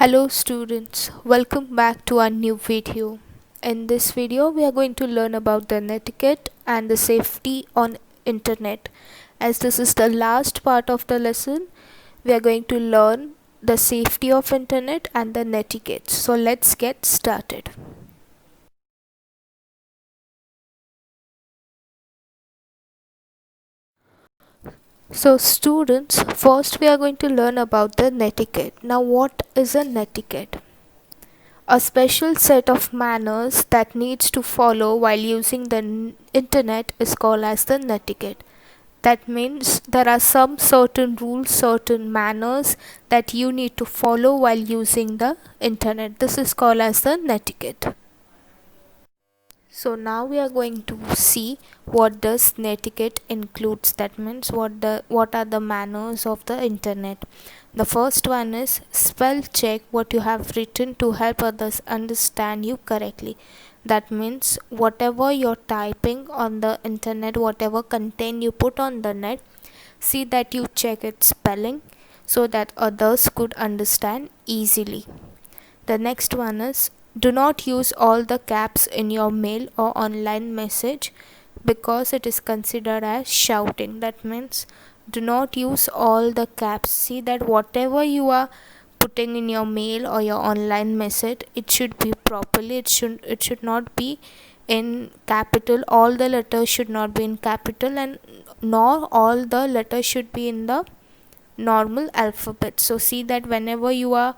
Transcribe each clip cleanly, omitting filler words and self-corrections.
Hello students, welcome back to our new video. In this video we are going to learn about the netiquette and the safety on internet. As this is the last part of the lesson, we are going to learn the safety of internet and the netiquette. So let's get started. So students, first we are going to learn about the netiquette. Now what is a netiquette? A special set of manners that needs to follow while using the internet is called as the netiquette. That means there are some certain rules, certain manners that you need to follow while using the internet. This is called as the netiquette. So now we are going to see what does netiquette includes. That means what are the manners of the internet. The first one is spell check what you have written to help others understand you correctly. That means whatever you're typing on the internet, whatever content you put on the net, see that you check its spelling so that others could understand easily. The next one is do not use all the caps in your mail or online message because it is considered as shouting. That means do not use all the caps. See that whatever you are putting in your mail or your online message, it should be properly. It should not be in capital. All the letters should not be in capital, and nor all the letters should be in the normal alphabet. So see that whenever you are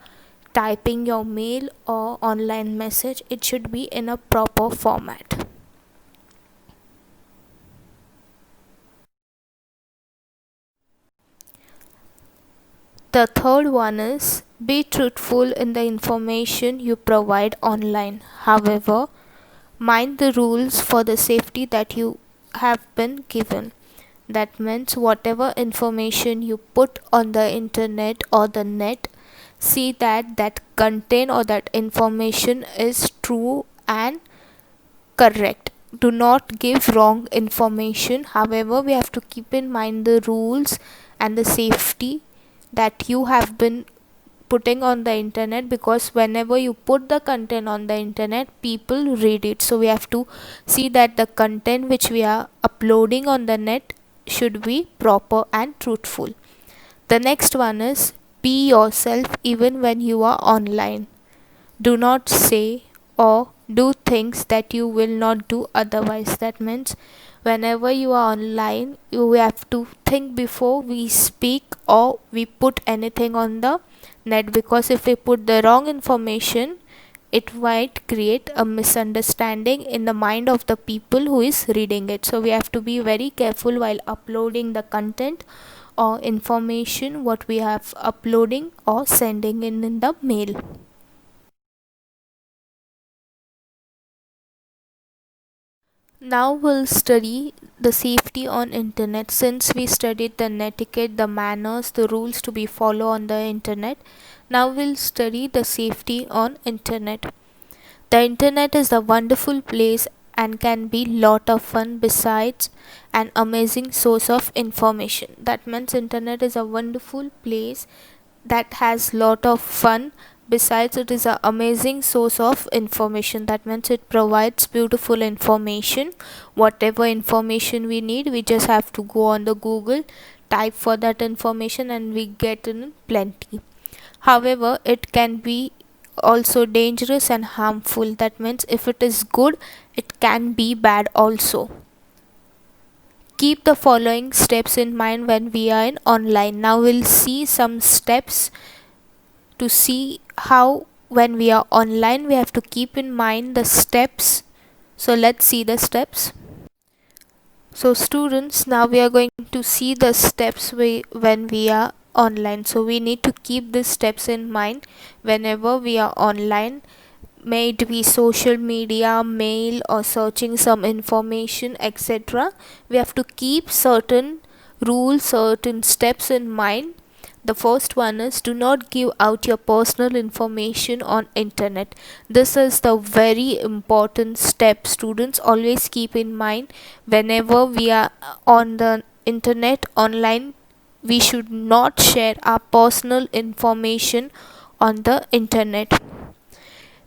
typing your mail or online message, it should be in a proper format. The third one is be truthful in the information you provide online. However, mind the rules for the safety that you have been given. That means whatever information you put on the internet or the net, see that that content or that information is true and correct. Do not give wrong information. However, we have to keep in mind the rules and the safety that you have been putting on the internet, because whenever you put the content on the internet, people read it. So we have to see that the content which we are uploading on the net should be proper and truthful. The next one is be yourself even when you are online. Do not say or do things that you will not do otherwise. That means whenever you are online, you have to think before we speak or we put anything on the net, because if we put the wrong information, it might create a misunderstanding in the mind of the people who is reading it. So we have to be very careful while uploading the content or information what we have uploading or sending in the mail. Now we'll study the safety on internet. Since we studied the netiquette, the manners, the rules to be followed on the internet, now we'll study the safety on internet. The internet is a wonderful place and can be lot of fun besides an amazing source of information. That means internet is a wonderful place that has lot of fun. Besides, it is an amazing source of information. That means it provides beautiful information. Whatever information we need, we just have to go on the Google, type for that information, and we get in plenty. However, it can be also dangerous and harmful. That means if it is good, it can be bad also. Keep the following steps in mind when we are in online. Now we'll see some steps to see how when we are online we have to keep in mind the steps. So let's see the steps. So students, now we are going to see the steps when we are online. So we need to keep these steps in mind whenever we are online, may it be social media, mail, or searching some information, etc. We have to keep certain rules, certain steps in mind. The first one is do not give out your personal information on internet. This is the very important step. Students, always keep in mind whenever we are on the internet online, we should not share our personal information on the internet.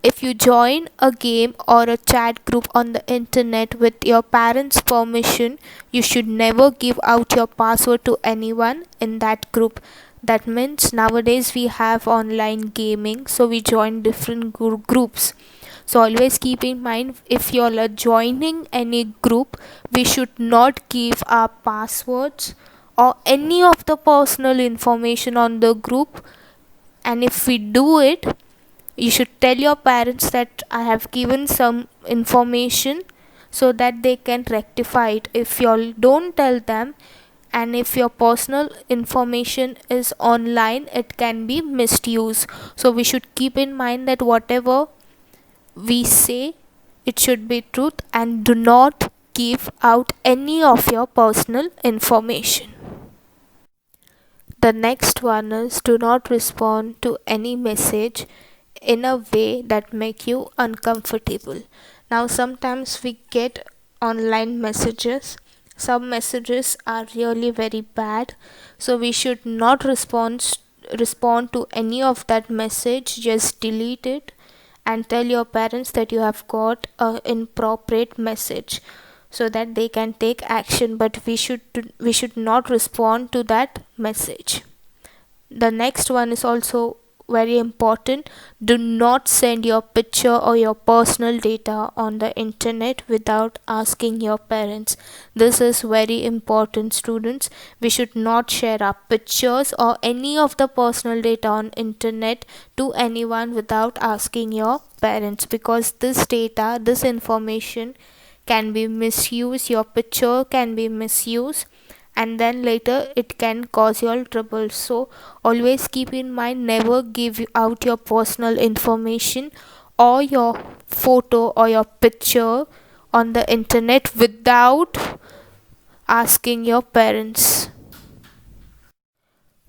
If you join a game or a chat group on the internet with your parents' permission, you should never give out your password to anyone in that group. That means nowadays we have online gaming, so we join different groups. So always keep in mind, if you all are joining any group, we should not give our passwords or any of the personal information on the group. And if we do it, you should tell your parents that I have given some information, so that they can rectify it. If you all don't tell them, and if your personal information is online, it can be misused. So we should keep in mind that whatever we say, it should be truth, and do not give out any of your personal information. The next one is, do not respond to any message in a way that make you uncomfortable. Now sometimes we get online messages. Some messages are really very bad, so we should not respond to any of that message. Just delete it and tell your parents that you have got a inappropriate message, so that they can take action, but we should not respond to that message. The next one is also very important. Do not send your picture or your personal data on the internet without asking your parents. This is very important, students. We should not share our pictures or any of the personal data on internet to anyone without asking your parents, because this data, this information can be misused. Your picture can be misused, and then later it can cause you all trouble. So always keep in mind, never give out your personal information or your photo or your picture on the internet without asking your parents.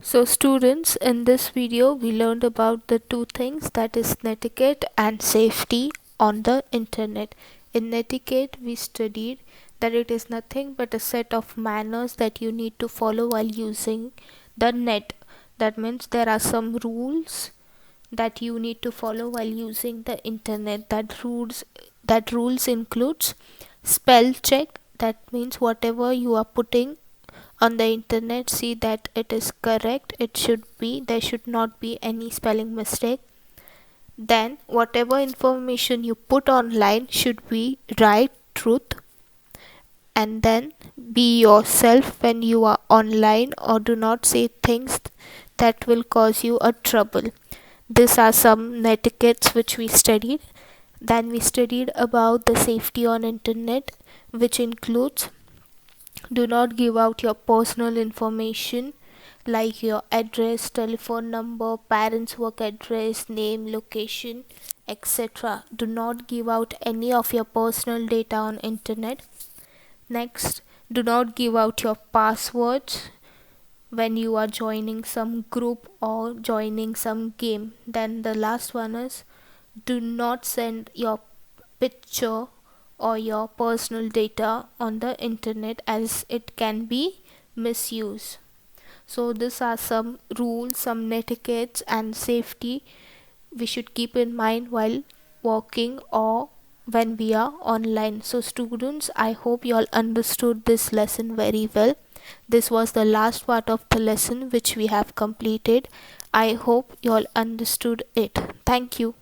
So students, in this video we learned about the two things, that is netiquette and safety on the internet. In netiquette we studied that it is nothing but a set of manners that you need to follow while using the net. That means there are some rules that you need to follow while using the internet. That rules includes spell check. That means whatever you are putting on the internet, see that it is correct. There should not be any spelling mistake. Then whatever information you put online should be right, truth. And then be yourself when you are online, or do not say things that will cause you a trouble. These are some etiquettes which we studied. Then we studied about the safety on internet, which includes, do not give out your personal information like your address, telephone number, parents' work address, name, location, etc. Do not give out any of your personal data on internet. Next, do not give out your passwords when you are joining some group or joining some game. Then the last one is, do not send your picture or your personal data on the internet, as it can be misused. So these are some rules, some etiquettes and safety we should keep in mind while working or when we are online. So students, I hope you all understood this lesson very well. This was the last part of the lesson which we have completed. I hope you all understood it. Thank you.